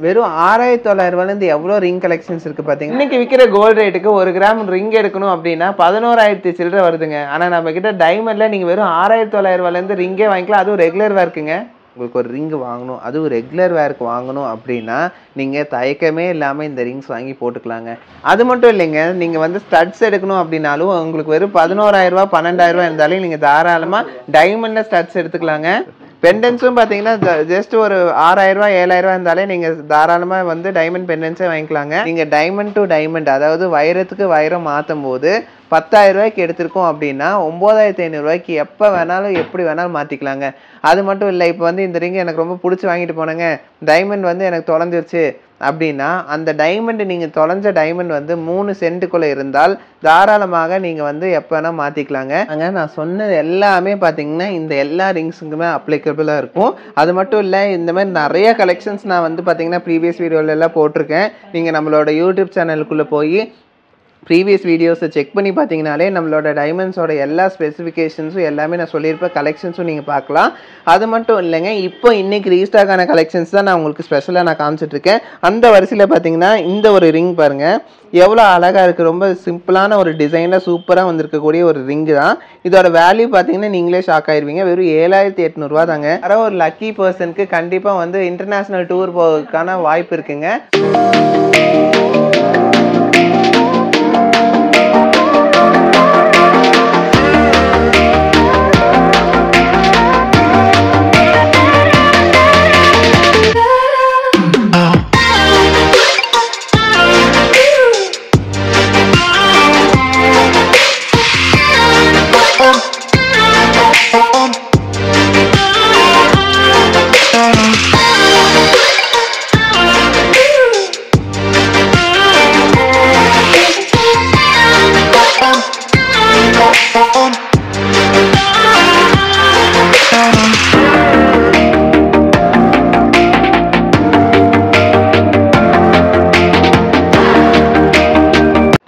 வெறும் 6900 ரூபாயிலிருந்து எவ்வளோ ரிங் கலெக்ஷன்ஸ் இருக்கு பாத்தீங்க. இன்னைக்கு விற்கிற கோல்டு ரேட்டுக்கு 1 கிராம் ரிங் எடுக்கணும் அப்படின்னா 11000 சில்லற வருதுங்க. ஆனா நம்ம கிட்ட டைமண்ட்ல நீங்க வெறும் 6900 ரூபாயிலிருந்து ரிங்கே வாங்கிக்கலாம். அதுவும் ரெகுலர் வேர்க்குங்க. உங்களுக்கு ஒரு ரிங் வாங்கணும், அதுவும் ரெகுலர் வேர்க்கு வாங்கணும் அப்படின்னா நீங்க தயக்கமே இல்லாம இந்த ரிங்ஸ் வாங்கி போட்டுக்கலாங்க. அது மட்டும் இல்லைங்க, நீங்க வந்து ஸ்டட்ஸ் எடுக்கணும் அப்படின்னாலும் உங்களுக்கு வெறும் 11000 ரூபாய் 12000 ரூபாய் இருந்தாலும் நீங்க தாராளமா டைமண்ட்ல ஸ்டட்ஸ் எடுத்துக்கலாங்க. பெண்டன்ஸும் பார்த்தீங்கன்னா ஜஸ்ட் ஒரு 6000 ரூபாய் 7000 ரூபாய் இருந்தாலே நீங்கள் தாராளமாக வந்து டைமண்ட் பெண்டன்ஸே வாங்கிக்கலாங்க. நீங்கள் டைமண்ட் டு டைமண்ட், அதாவது வைரத்துக்கு வைரம் மாற்றும் போது 10000 ரூபாய்க்கு எடுத்திருக்கோம் அப்படின்னா 9500 ரூபாய்க்கு எப்போ வேணாலும் எப்படி வேணாலும் மாற்றிக்கலாங்க. அது மட்டும் இல்லை, இப்போ வந்து இந்த ரிங் எனக்கு ரொம்ப பிடிச்சி வாங்கிட்டு போனேங்க, டைமண்ட் வந்து எனக்கு தொலைஞ்சிருச்சு அப்படின்னா அந்த டைமண்ட் நீங்கள் தொலைஞ்ச டைமண்ட் வந்து 3 சென்ட்டுக்குள்ளே இருந்தால் தாராளமாக நீங்கள் வந்து எப்போ வேணால் மாற்றிக்கலாங்க. அங்கே நான் சொன்னது எல்லாமே பார்த்தீங்கன்னா இந்த எல்லா ரிங்ஸுக்குமே அப்ளிகபிளாக இருக்கும். அது மட்டும் இல்லை, இந்த மாதிரி நிறைய கலெக்ஷன்ஸ் நான் வந்து பார்த்தீங்கன்னா ப்ரீவியஸ் வீடியோலெல்லாம் போட்டிருக்கேன். நீங்கள் நம்மளோட யூடியூப் சேனலுக்குள்ளே போய் ப்ரீவியஸ் வீடியோஸை செக் பண்ணி பார்த்தீங்கனாலே நம்மளோட டைமண்ட்ஸோட எல்லா ஸ்பெசிஃபிகேஷன்ஸும் எல்லாமே நான் சொல்லியிருப்பேன், கலெக்ஷன்ஸும் நீங்கள் பார்க்கலாம். அது மட்டும் இல்லைங்க, இப்போ இன்றைக்கி ரீஸ்டாக்கான கலெக்ஷன்ஸ் தான் நான் உங்களுக்கு ஸ்பெஷலாக நான் காமிச்சிட்ருக்கேன். அந்த வரிசையில் பார்த்தீங்கன்னா இந்த ஒரு ரிங் பாருங்கள், எவ்வளோ அழகாக இருக்குது. ரொம்ப சிம்பிளான ஒரு டிசைனில் சூப்பராக வந்திருக்கக்கூடிய ஒரு ரிங்கு தான். இதோட வேல்யூ பார்த்தீங்கன்னா நீங்களே ஷாக் ஆகிருவீங்க. வெறும் 7800 ரூபா தாங்க. வேறு ஒரு லக்கி பர்சனுக்கு கண்டிப்பாக வந்து இன்டர்நேஷ்னல் டூர் போகிறதுக்கான வாய்ப்பு இருக்குங்க.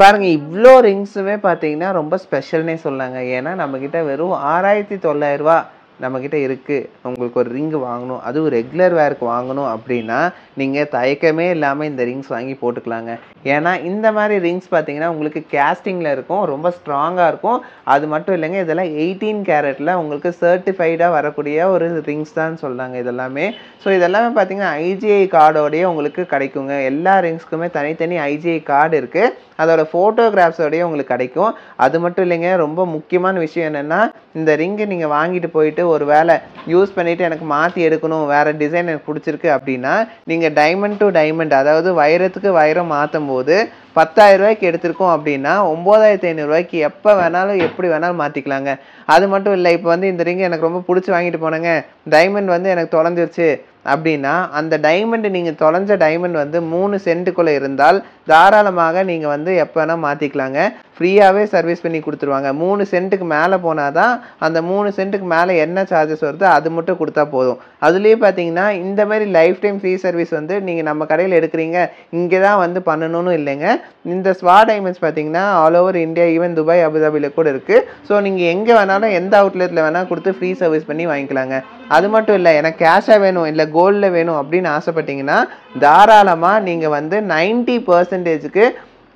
பாருங்க, இவ்வளோ ரிங்ஸுமே பார்த்தீங்கன்னா ரொம்ப ஸ்பெஷல்னே சொல்லாங்க. ஏன்னா நம்மக்கிட்ட வெறும் 6900 ரூபா நம்மக்கிட்ட இருக்குது. உங்களுக்கு ஒரு ரிங்கு வாங்கணும், அதுவும் ரெகுலர் வேர்க்கு வாங்கணும் அப்படின்னா நீங்கள் தயக்கமே இல்லாமல் இந்த ரிங்ஸ் வாங்கி போட்டுக்கலாங்க. ஏன்னா இந்த மாதிரி ரிங்ஸ் பார்த்தீங்கன்னா உங்களுக்கு கேஸ்டிங்கில் இருக்கும், ரொம்ப ஸ்ட்ராங்காக இருக்கும். அது மட்டும் இல்லைங்க, இதெல்லாம் 18 கேரட்டில் உங்களுக்கு சர்டிஃபைடாக வரக்கூடிய ஒரு ரிங்ஸ் தான் சொல்லாங்க இதெல்லாமே. ஸோ இதெல்லாமே பார்த்தீங்கன்னா ஐஜிஐ கார்டோடையே உங்களுக்கு கிடைக்குங்க. எல்லா ரிங்ஸ்க்குமே தனித்தனி ஐஜிஐ கார்டு இருக்குது, அதோட ஃபோட்டோகிராஃப்ஸோடையே உங்களுக்கு கிடைக்கும். அது மட்டும் இல்லைங்க, ரொம்ப முக்கியமான விஷயம் என்னென்னா, இந்த ரிங்கை நீங்கள் வாங்கிட்டு போயிட்டு ஒரு வேளை யூஸ் பண்ணிவிட்டு எனக்கு மாற்றி எடுக்கணும், வேறு டிசைன் எனக்கு பிடிச்சிருக்கு அப்படின்னா நீங்கள் டைமண்ட் டு டைமண்ட், அதாவது வைரத்துக்கு வைரம் மாற்றும் போது 10000 ரூபாய்க்கு எடுத்திருக்கோம் அப்படின்னா 9500 ரூபாய்க்கு எப்போ வேணாலும் எப்படி வேணாலும் மாற்றிக்கலாங்க. அது மட்டும் இல்லை, இப்போ வந்து இந்த ரிங் எனக்கு ரொம்ப பிடிச்சி வாங்கிட்டு போனேங்க, டைமண்ட் வந்து எனக்கு தொலைஞ்சிருச்சு அப்படின்னா அந்த டைமண்ட் நீங்கள் தொலைஞ்ச டைமண்ட் வந்து 3 சென்ட்டுக்குள்ளே இருந்தால் தாராளமாக நீங்கள் வந்து எப்போ வேணால் மாற்றிக்கலாங்க. ஃப்ரீயாகவே சர்வீஸ் பண்ணி கொடுத்துருவாங்க. 3 சென்ட்டுக்கு மேலே போனால் தான் அந்த 3 சென்ட்டுக்கு மேலே என்ன சார்ஜஸ் வருதோ அது மட்டும் கொடுத்தா போதும். அதுலேயே பார்த்தீங்கன்னா இந்த மாதிரி லைஃப் டைம் ஃப்ரீ சர்வீஸ் வந்து நீங்கள் நம்ம கடையில் எடுக்கிறீங்க இங்கே தான் வந்து பண்ணணும்னு இல்லைங்க. இந்த ஸ்வா டைமண்ட்ஸ் பார்த்தீங்கன்னா all over India, even Dubai, அபுதாபியில் கூட இருக்குது. ஸோ நீங்கள் எங்கே வேணாலும் எந்த அவுட்லெட்டில் வேணால் கொடுத்து ஃப்ரீ சர்வீஸ் பண்ணி வாங்கிக்கலாங்க. அது மட்டும் இல்லை, எனக்கு கேஷாக வேணும் இல்லை கோல்டில் வேணும் அப்படின்னு ஆசைப்பட்டீங்கன்னா தாராளமாக நீங்கள் வந்து 90%க்கு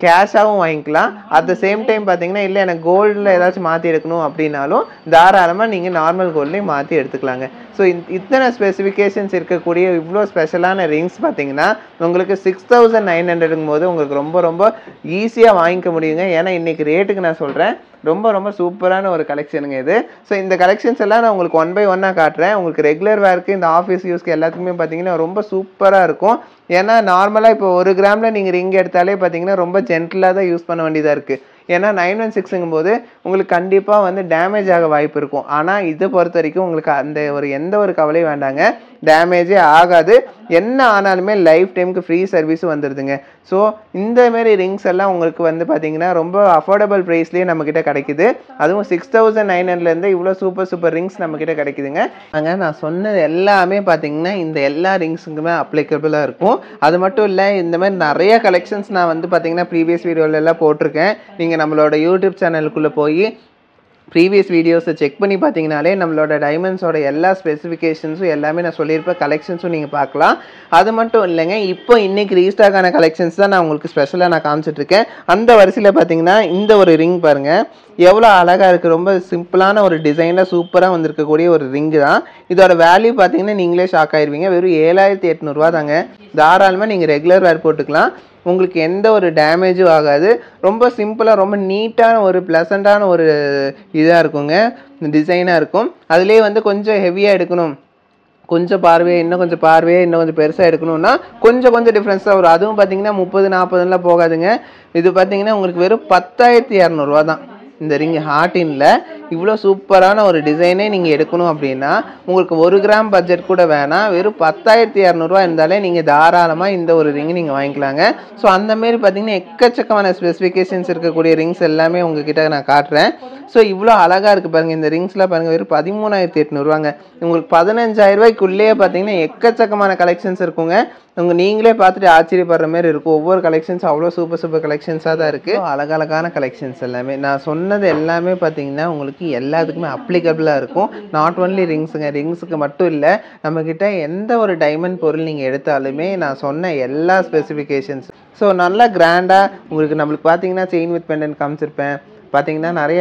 கேஷாகவும் வாங்கிக்கலாம். அட் த சேம் டைம் பார்த்தீங்கன்னா இல்லை எனக்கு கோல்டில் ஏதாச்சும் மாற்றி எடுக்கணும் அப்படின்னாலும் தாராளமாக நீங்கள் நார்மல் கோல்ட்லேயும் மாற்றி எடுத்துக்கலாங்க. ஸோ இத்தனை ஸ்பெசிஃபிகேஷன்ஸ் இருக்கக்கூடிய இவ்வளோ ஸ்பெஷலான ரிங்ஸ் பார்த்தீங்கன்னா உங்களுக்கு 6900ங்கும் போது உங்களுக்கு ரொம்ப ரொம்ப ஈஸியாக வாங்கிக்க முடியுங்க. ஏன்னா இன்றைக்கி ரேட்டுக்கு நான் சொல்கிறேன், ரொம்ப ரொம்ப சூப்பரான ஒரு கலெக்ஷனுங்க இது. ஸோ இந்த கலெக்ஷன்ஸ் எல்லாம் நான் உங்களுக்கு 1 by 1 காட்டுறேன். உங்களுக்கு ரெகுலர் வேர்க்கு இந்த ஆஃபீஸ் யூஸ்க்கு எல்லாத்துக்குமே பார்த்தீங்கன்னா ரொம்ப சூப்பராக இருக்கும். ஏன்னா நார்மலாக இப்போ 1 கிராமில் நீங்கள் ரிங் எடுத்தாலே பார்த்தீங்கன்னா ரொம்ப ஜென்டிலாக தான் யூஸ் பண்ண வேண்டியதாக இருக்குது. ஏன்னா 916ங்கும் போது உங்களுக்கு கண்டிப்பாக வந்து டேமேஜ் ஆக வாய்ப்பு இருக்கும். ஆனால் இதை பொறுத்த வரைக்கும் உங்களுக்கு அந்த எந்த ஒரு கவலையும் வேண்டாங்க, டேமேஜே ஆகாது. என்ன ஆனாலுமே லைஃப் டைமுக்கு ஃப்ரீ சர்வீஸும் வந்துடுதுங்க. ஸோ இந்தமாரி ரிங்ஸ் எல்லாம் உங்களுக்கு வந்து பார்த்தீங்கன்னா ரொம்ப அஃபோர்டபுள் ப்ரைஸ்லேயே நம்மக்கிட்ட கிடைக்குது. அதுவும் 6900லேருந்து இவ்வளோ சூப்பர் ரிங்ஸ் நம்மக்கிட்ட கிடைக்குதுங்க. அங்கே நான் சொன்னது எல்லாமே பார்த்தீங்கன்னா இந்த எல்லா ரிங்ஸுக்குமே அப்ளிகபிளாக இருக்கும். அது மட்டும் இல்லை, இந்த மாதிரி நிறைய கலெக்ஷன்ஸ் நான் வந்து பார்த்தீங்கன்னா ப்ரீவியஸ் வீடியோலெல்லாம் போட்டிருக்கேன். நீங்கள் நம்மளோட யூடியூப் சேனலுக்குள்ளே போய் ப்ரீவியஸ் வீடியோஸை செக் பண்ணி பார்த்தீங்கனாலே நம்மளோட டைமண்ட்ஸோட எல்லா ஸ்பெசிஃபிகேஷன்ஸும் எல்லாமே நான் சொல்லியிருப்பேன், கலெக்ஷன்ஸும் நீங்கள் பார்க்கலாம். அது மட்டும் இல்லைங்க, இப்போ இன்றைக்கி ரீஸ்டாக்கான கலெக்ஷன்ஸ் தான் நான் உங்களுக்கு ஸ்பெஷலாக நான் காமிச்சிட்ருக்கேன். அந்த வரிசையில் பார்த்தீங்கன்னா இந்த ஒரு ரிங் பாருங்கள், எவ்வளோ அழகாக இருக்குது. ரொம்ப சிம்பிளான ஒரு டிசைனில் சூப்பராக வந்திருக்கக்கூடிய ஒரு ரிங்கு தான். இதோட வேல்யூ பார்த்தீங்கன்னா நீங்களே ஷாக் ஆகிடுவீங்க. வெறும் 7800 தாங்க. தாராளமாக நீங்கள் ரெகுலர் வேர் போட்டுக்கலாம், உங்களுக்கு எந்த ஒரு டேமேஜும் ஆகாது. ரொம்ப சிம்பிளாக ரொம்ப நீட்டான ஒரு ப்ளசண்ட்டான ஒரு இதாக இருக்குங்க, டிசைனாக இருக்கும். அதுலேயே வந்து கொஞ்சம் ஹெவியாக எடுக்கணும், கொஞ்சம் பார்வையை இன்னும் கொஞ்சம் பெருசாக எடுக்கணும்னா கொஞ்சம் டிஃப்ரென்ஸ் தான் வரும். அதுவும் பார்த்தீங்கன்னா 30-40லாம் போகாதுங்க. இது பார்த்தீங்கன்னா உங்களுக்கு வெறும் 10,200 தான். இந்த ரிங் ஹார்டினில் இவ்வளோ சூப்பரான ஒரு டிசைனே நீங்கள் எடுக்கணும் அப்படின்னா உங்களுக்கு 1 கிராம் பட்ஜெட் கூட வேணாம், வெறும் 10,200 இருந்தாலே நீங்கள் தாராளமாக இந்த ஒரு ரிங் நீங்கள் வாங்கிக்கலாங்க. ஸோ அந்தமாரி பார்த்தீங்கன்னா எக்கச்சக்கமான ஸ்பெசிஃபிகேஷன்ஸ் இருக்கக்கூடிய ரிங்ஸ் எல்லாமே உங்ககிட்ட நான் காட்டுறேன். ஸோ இவ்வளோ அழகாக இருக்குது பாருங்கள். இந்த ரிங்ஸ்லாம் பாருங்கள், வெறும் 13,800 உங்களுக்கு 15,000 பார்த்தீங்கன்னா எக்கச்சக்கமான கலெக்ஷன்ஸ் இருக்குங்க. நீங்களே பார்த்துட்டு ஆச்சரியப்படுற மாதிரி இருக்கும். ஒவ்வொரு கலெக்ஷன்ஸ் அவ்வளோ சூப்பர் கலெக்ஷன்ஸாக தான் இருக்குது. அழகழகான கலெக்ஷன்ஸ் எல்லாமே நான் சொன்னது எல்லாமே பார்த்தீங்கன்னா உங்களுக்கு எல்லாத்துக்குமே அப்ளிகபிளாக இருக்கும். நாட் ஒன்லி ரிங்ஸுக்கு மட்டும் இல்லை, நம்மக்கிட்ட எந்த ஒரு டைமண்ட் பொருள் நீங்கள் எடுத்தாலுமே நான் சொன்ன எல்லா ஸ்பெசிஃபிகேஷன்ஸ். ஸோ நல்லா கிராண்டாக உங்களுக்கு நம்மளுக்கு பார்த்தீங்கன்னா செயின் வித் பெண்டன்ட் காமிச்சிருப்பேன், பார்த்தீங்கன்னா நிறைய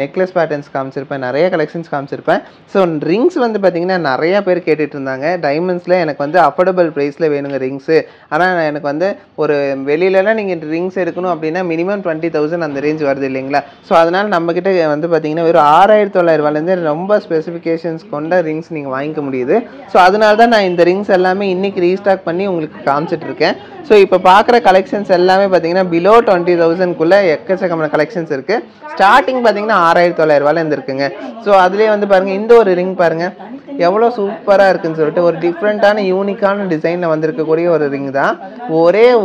நெக்லஸ் பேட்டர்ன்ஸ் காமிச்சிருப்பேன், நிறைய கலெக்ஷன்ஸ் காமிச்சிருப்பேன். ஸோ ரிங்ஸ் வந்து பார்த்தீங்கன்னா நிறையா பேர் கேட்டுட்டு இருந்தாங்க, டைமண்ட்ஸில் எனக்கு வந்து அஃபோர்டபுள் ப்ரைஸில் வேணுங்க ரிங்ஸு. ஆனால் எனக்கு வந்து ஒரு வெளியிலலாம் நீங்கள் ரிங்ஸ் எடுக்கணும் அப்படின்னா மினிமம் 20,000 அந்த ரேஞ்ச் வருது இல்லைங்களா. ஸோ அதனால் நம்மக்கிட்ட வந்து பார்த்தீங்கன்னா வெறும் 6,900 ரொம்ப ஸ்பெசிஃபிகேஷன்ஸ் கொண்ட ரிங்ஸ் நீங்கள் வாங்கிக்க முடியுது. ஸோ அதனால தான் நான் இந்த ரிங்ஸ் எல்லாமே இன்றைக்கி ரீஸ்டாக் பண்ணி உங்களுக்கு காமிச்சிட்ருக்கேன். ஸோ இப்போ பார்க்குற கலெக்ஷன்ஸ் எல்லாமே பார்த்தீங்கன்னா பிலோ 20,000க்குள்ளே எக்கச்சக்கமான கலெக்ஷன்ஸ் இருக்குது. ஸ்டார்டிங் பார்த்தீங்கன்னா 6,900 இருக்குங்க. ஸோ அதுலேயே வந்து பாருங்கள், இந்த ஒரு ரிங் பாருங்கள் எவ்வளோ சூப்பராக இருக்குன்னு சொல்லிட்டு ஒரு டிஃப்ரெண்ட்டான யூனிக்கான டிசைனில் வந்திருக்கக்கூடிய ஒரு ரிங் தான்.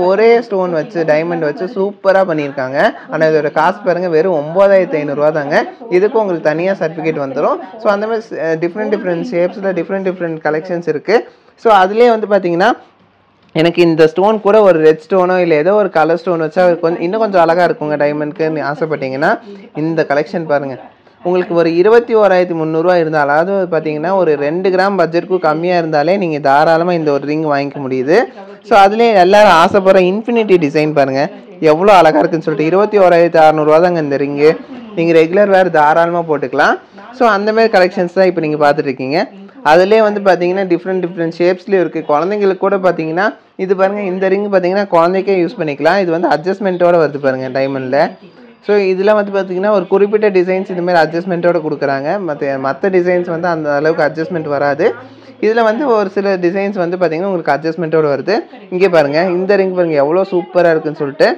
ஒரே ஸ்டோன் வச்சு டைமண்ட் வச்சு சூப்பராக பண்ணியிருக்காங்க. ஆனால் இதோட காசு பாருங்கள் வெறும் 9,500 தாங்க. இதுக்கும் உங்களுக்கு தனியாக சர்டிஃபிகேட் வந்துடும். ஸோ அந்த மாதிரி டிஃப்ரெண்ட் ஷேப்ஸில் டிஃப்ரெண்ட் கலெக்ஷன்ஸ் இருக்குது. ஸோ அதுலேயே வந்து பார்த்தீங்கன்னா எனக்கு இந்த ஸ்டோன் கூட ஒரு ரெட் ஸ்டோனோ இல்லை ஏதோ ஒரு கலர் ஸ்டோன் வச்சா இன்னும் கொஞ்சம் அழகாக இருக்குங்க டைமண்ட்க்கு ஆசைப்பட்டீங்கன்னா இந்த கலெக்ஷன் பாருங்கள். உங்களுக்கு ஒரு 21,300 இருந்தால், அதாவது பார்த்தீங்கன்னா ஒரு 2 கிராம் பட்ஜெட்டுக்கும் கம்மியாக இருந்தாலே நீங்கள் தாராளமாக இந்த ஒரு ரிங் வாங்கிக்க முடியுது. ஸோ அதுலேயே எல்லோரும் ஆசைப்படுற இன்ஃபினிட்டி டிசைன் பாருங்கள் எவ்வளோ அழகாக இருக்குன்னு சொல்லிட்டு 21,600 தாங்க இந்த ரிங்கு. நீங்கள் ரெகுலர் வேறு தாராளமாக போட்டுக்கலாம். ஸோ அந்தமாரி கலெக்ஷன்ஸ் தான் இப்போ நீங்கள் பார்த்துட்ருக்கீங்க. அதுலேயே வந்து பார்த்தீங்கன்னா டிஃப்ரெண்ட் ஷேப்ஸ்லேயும் இருக்குது. குழந்தைங்களுக்கு கூட பார்த்தீங்கன்னா இது பாருங்கள், இந்த ரிங் பார்த்தீங்கன்னா குழந்தைக்கே யூஸ் பண்ணிக்கலாம். இது வந்து அட்ஜஸ்ட்மெண்ட்டோடு வருது பாருங்கள் டைமண்டில். ஸோ இதில் வந்து பார்த்தீங்கன்னா ஒரு குறிப்பிட்ட டிசைன்ஸ் இதுமாதிரி அட்ஜஸ்ட்மெண்ட்டோடு கொடுக்குறாங்க. மற்ற டிசைன்ஸ் வந்து அந்த அளவுக்கு அட்ஜஸ்ட்மெண்ட் வராது. இதில் வந்து ஒரு சில டிசைன்ஸ் வந்து பார்த்தீங்கன்னா உங்களுக்கு அட்ஜஸ்ட்மெண்ட்டோடு வருது. இங்கே பாருங்கள், இந்த ரிங் பாருங்கள் எவ்வளோ சூப்பராக இருக்குன்னு சொல்லிட்டு.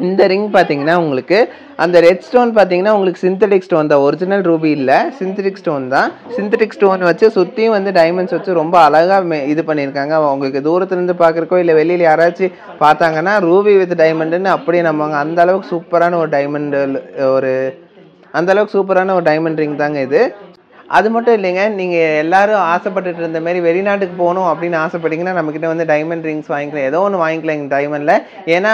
இந்த ரிங் பார்த்தீங்கன்னா உங்களுக்கு அந்த ரெட் ஸ்டோன் பார்த்தீங்கன்னா உங்களுக்கு சிந்தட்டிக் ஸ்டோன் தான், ஒரிஜினல் ரூபி இல்லை, சிந்தட்டிக் ஸ்டோன் தான். சிந்தட்டிக் ஸ்டோன் வச்சு சுற்றியும் வந்து டைமண்ட்ஸ் வச்சு ரொம்ப அழகாக இது பண்ணியிருக்காங்க. உங்களுக்கு தூரத்துலேருந்து பார்க்குறக்கோ இல்லை வெளியில் யாராச்சும் பார்த்தாங்கன்னா ரூபி வித் டைமண்டுன்னு அப்படியே நம்புவாங்க. அந்தளவுக்கு சூப்பரான ஒரு டைமண்ட் ரிங் தாங்க இது. அது மட்டும் இல்லைங்க, நீங்கள் எல்லோரும் ஆசைப்பட்டுட்டு இருந்த மாதிரி வெளிநாட்டுக்கு போகணும் அப்படின்னு ஆசைப்பட்டீங்கன்னா நம்மக்கிட்ட வந்து டைமண்ட் ரிங்ஸ் வாங்கிக்கலாம், ஏதோ ஒன்று வாங்கிக்கலாம் எங்கள் டைமண்டில். ஏன்னா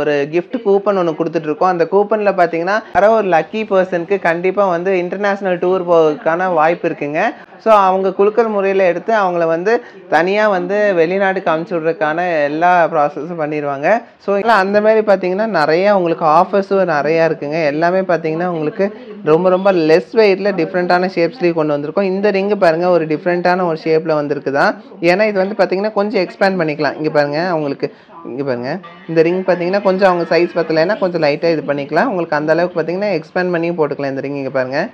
ஒரு கிஃப்ட் கூப்பன் ஒன்று கொடுத்துட்ருக்கோம். அந்த கூப்பனில் பார்த்தீங்கன்னா யாரோ ஒரு லக்கி பர்சனுக்கு கண்டிப்பாக வந்து இன்டர்நேஷ்னல் டூர் போகிறதுக்கான வாய்ப்பு இருக்குங்க. ஸோ அவங்க குலுக்கல் முறையில் எடுத்து அவங்கள வந்து தனியாக வந்து வெளிநாட்டுக்கு அனுப்பிச்சி விட்றதுக்கான எல்லா ப்ராசஸும் பண்ணிடுவாங்க. ஸோ அந்த மாதிரி பார்த்தீங்கன்னா நிறையா உங்களுக்கு ஆஃபர்ஸும் நிறையா இருக்குங்க. எல்லாமே பார்த்தீங்கன்னா உங்களுக்கு ரொம்ப லெஸ் வெயிட்டில் டிஃப்ரெண்ட்டான ஷேப்ஸ்லேயும் கொண்டு வந்திருக்கோம். இந்த ரிங்கு பாருங்கள் ஒரு டிஃப்ரெண்ட்டான ஒரு ஷேப்பில் வந்துருக்குதான். ஏன்னா இது வந்து பார்த்தீங்கன்னா கொஞ்சம் எக்ஸ்பேண்ட் பண்ணிக்கலாம். இங்கே பாருங்கள், அவங்களுக்கு இங்கே பாருங்கள் இந்த ரிங் பார்த்தீங்கன்னா கொஞ்சம் அவங்க சைஸ் பத்தலைன்னா கொஞ்சம் லைட்டாக இது பண்ணிக்கலாம். உங்களுக்கு அந்த அளவுக்கு பார்த்தீங்கன்னா எக்ஸ்பேண்ட் பண்ணியும் போட்டுக்கலாம் இந்த ரிங். இங்கே பாருங்கள்,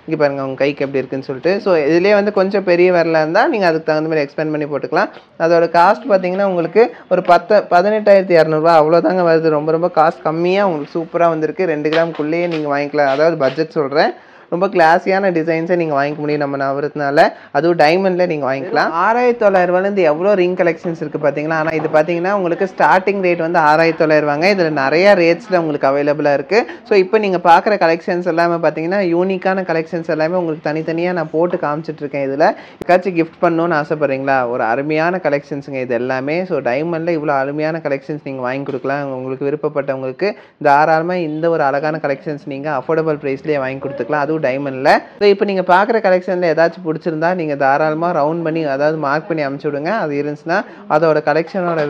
இங்கே பாருங்கள் உங்கள் கைக்கு எப்படி இருக்குன்னு சொல்லிட்டு. ஸோ இதிலே வந்து கொஞ்சம் பெரிய வரலாக இருந்தால் நீங்கள் அதுக்கு தகுந்த மாதிரி எக்ஸ்பேண்ட் பண்ணி போட்டுக்கலாம். அதோட காஸ்ட் பார்த்தீங்கன்னா உங்களுக்கு ஒரு 18,200 அவ்வளோதாங்க வருது. ரொம்ப காஸ்ட் கம்மியாக உங்களுக்கு சூப்பராக வந்திருக்கு. 2 கிராம்குள்ளேயே நீங்கள் வாங்கிக்கலாம். அதாவது பட்ஜெட் சொல்கிறேன். ரொம்ப கிளாஸியான டிசைன்ஸை நீங்கள் வாங்கிக்க முடியும் நம்ம நவரத்னால. அதுவும் டைமண்டில் நீங்கள் வாங்கிக்கலாம். 6900 எவ்வளோ ரிங் கலெக்ஷன்ஸ் இருக்குது பார்த்தீங்களா. ஆனால் இது பார்த்தீங்கன்னா உங்களுக்கு ஸ்டார்டிங் ரேட் வந்து 6900 இதில் நிறைய ரேட்ஸில் உங்களுக்கு அவைலபிளாக இருக்குது. ஸோ இப்போ நீங்கள் பார்க்குற கலெக்ஷன்ஸ் எல்லாமே பார்த்தீங்கன்னா யூனிக்கான கலெக்ஷன்ஸ் எல்லாமே உங்களுக்கு தனித்தனியாக நான் போட்டு காமிச்சிட்ருக்கேன். இதில் ஏதாச்சும் கிஃப்ட் பண்ணணும்னு ஆசைப்பட்றீங்களா, ஒரு அருமையான கலெக்ஷன்ஸுங்க இது எல்லாமே. ஸோ டைமண்டில் இவ்வளோ அருமையான கலெக்ஷன்ஸ் நீங்கள் வாங்கி கொடுக்கலாம். உங்களுக்கு விருப்பப்பட்டவங்களுக்கு தாராளமாக இந்த ஒரு அழகான கலெக்ஷன்ஸ் நீங்கள் அஃபோர்டபுள் ப்ரைஸ்லேயே வாங்கி கொடுத்துக்கலாம், அதுவும் டைமண்டில். ஸோ இப்போ நீங்கள் பார்க்குற கலெக்ஷனில் ஏதாச்சும் பிடிச்சிருந்தா நீங்கள் தாராளமாக ரவுண்ட் பண்ணி அதாவது மார்க் பண்ணி அனுப்பிச்சி விடுங்க. அது இருந்துச்சுன்னா அதோட கலெக்ஷனோட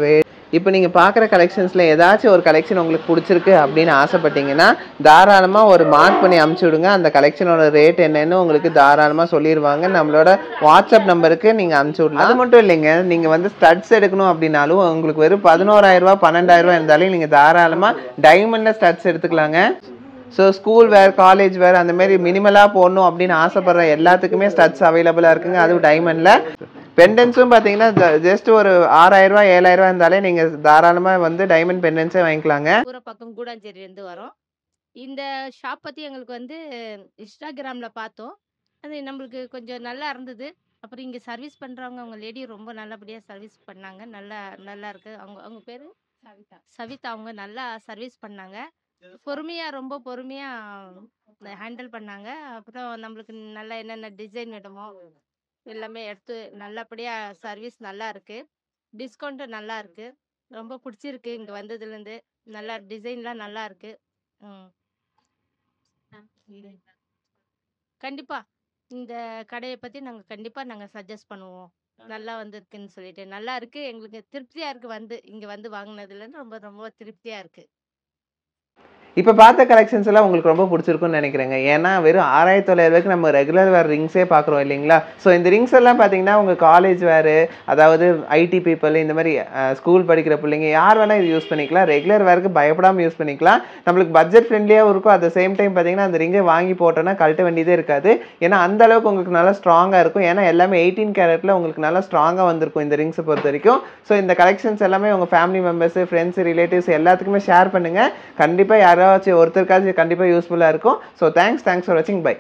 இப்போ நீங்கள் பார்க்குற கலெக்ஷன்ஸில் ஏதாச்சும் ஒரு கலெக்ஷன் உங்களுக்கு பிடிச்சிருக்கு அப்படின்னு ஆசைப்பட்டீங்கன்னா தாராளமாக ஒரு மார்க் பண்ணி அனுப்பிச்சி விடுங்க. அந்த கலெக்ஷனோட ரேட் என்னன்னு உங்களுக்கு தாராளமாக சொல்லிடுவாங்க. நம்மளோட வாட்ஸ்அப் நம்பருக்கு நீங்கள் அனுப்பிச்சி விடலாம். அது மட்டும் இல்லைங்க, நீங்கள் வந்து ஸ்டட்ஸ் எடுக்கணும் அப்படின்னாலும் உங்களுக்கு வெறும் 11,000 12,000 இருந்தாலும் நீங்கள் தாராளமாக டைமண்டில் ஸ்டட்ஸ் எடுத்துக்கலாங்க. So school wear, college wear அந்த மாதிரி மினிமலாக போடணும் அப்படின்னு ஆசைப்படுற எல்லாத்துக்குமே ஸ்டட்ஸ் அவைலபிளாக இருக்குங்க, அதுவும் டைமண்டில். பெண்டன்ஸும் பார்த்தீங்கன்னா ஜஸ்ட் ஒரு 6,000 7,000 இருந்தாலே நீங்கள் தாராளமாக வந்து டைமண்ட் பெண்டன்ஸே வாங்கிக்கலாங்க. ஊர பக்கம் கூடாஞ்சேரியிலேருந்து வரோம். இந்த ஷாப் பற்றி எங்களுக்கு வந்து இன்ஸ்டாகிராமில் பார்த்தோம். அது நம்மளுக்கு கொஞ்சம் நல்லா இருந்தது. அப்புறம் இங்கே சர்வீஸ் பண்ணுறவங்க அவங்க லேடி ரொம்ப நல்லபடியாக சர்வீஸ் பண்ணாங்க. நல்லா நல்லா இருக்கு. அவங்க அவங்க பேர் சவிதா. அவங்க நல்லா சர்வீஸ் பண்ணாங்க. ரொம்ப பொறுமையாக ஹேண்டில் பண்ணாங்க. அப்புறம் நம்மளுக்கு நல்லா என்னென்ன டிசைன் வேணுமோ எல்லாமே எடுத்து நல்லபடியாக சர்வீஸ் நல்லா இருக்கு. டிஸ்கவுண்ட்டும் நல்லா இருக்கு. ரொம்ப பிடிச்சிருக்கு இங்கே வந்ததுலேருந்து. நல்லா டிசைன்லாம் நல்லா இருக்கு. ம் கண்டிப்பாக இந்த கடையை பற்றி நாங்கள் சஜஸ்ட் பண்ணுவோம். நல்லா வந்திருக்குன்னு சொல்லிட்டு நல்லா இருக்கு. எங்களுக்கு திருப்தியாக இருக்கு. இங்கே வந்து வாங்கினதுலேருந்து ரொம்ப ரொம்ப திருப்தியாக இருக்கு. இப்போ பார்த்த கலெக்ஷன்ஸ் எல்லாம் உங்களுக்கு ரொம்ப பிடிச்சிருக்குன்னு நினைக்கிறேங்க. ஏன்னா வெறும் 6,900 நம்ம ரெகுலர் வேர் ரிங்ஸே பார்க்குறோம் இல்லைங்களா. ஸோ இந்த ரிங்ஸ் எல்லாம் பார்த்தீங்கன்னா உங்கள் காலேஜ் வேறு, அதாவது ஐடி பீப்புள், இந்த மாதிரி ஸ்கூல் படிக்கிற பிள்ளைங்க யார் வேணால் இது யூஸ் பண்ணிக்கலாம். ரெகுலர் வேருக்கு பயப்படாமல் யூஸ் பண்ணிக்கலாம். நம்மளுக்கு பட்ஜெட் ஃப்ரெண்ட்லியாகவும் இருக்கும். அட் த சேம் டைம் பார்த்தீங்கன்னா அந்த ரிங்கை வாங்கி போட்டோன்னா கழட்ட வேண்டியதே இருக்காது. ஏன்னா அந்த அளவுக்கு உங்களுக்கு நல்லா ஸ்ட்ராங்காக இருக்கும். ஏன்னா எல்லாமே 18 கேரட்டில் உங்களுக்கு நல்லா ஸ்ட்ராங்காக வந்திருக்கும் இந்த ரிங்ஸை பொறுத்த வரைக்கும். ஸோ இந்த கலெக்ஷன்ஸ் எல்லாமே உங்கள் ஃபேமிலி மெம்பர்ஸ், ஃப்ரெண்ட்ஸ், ரிலேட்டிவ்ஸ் எல்லாத்துக்குமே ஷேர் பண்ணுங்கள். கண்டிப்பாக யாராச்சும் ஒருத்தருக்காச்சும் கண்டிப்பாக யூஸ்ஃபுல்லாக இருக்கும். ஸோ தேங்க்ஸ் ஃபார் வாட்சிங். பை.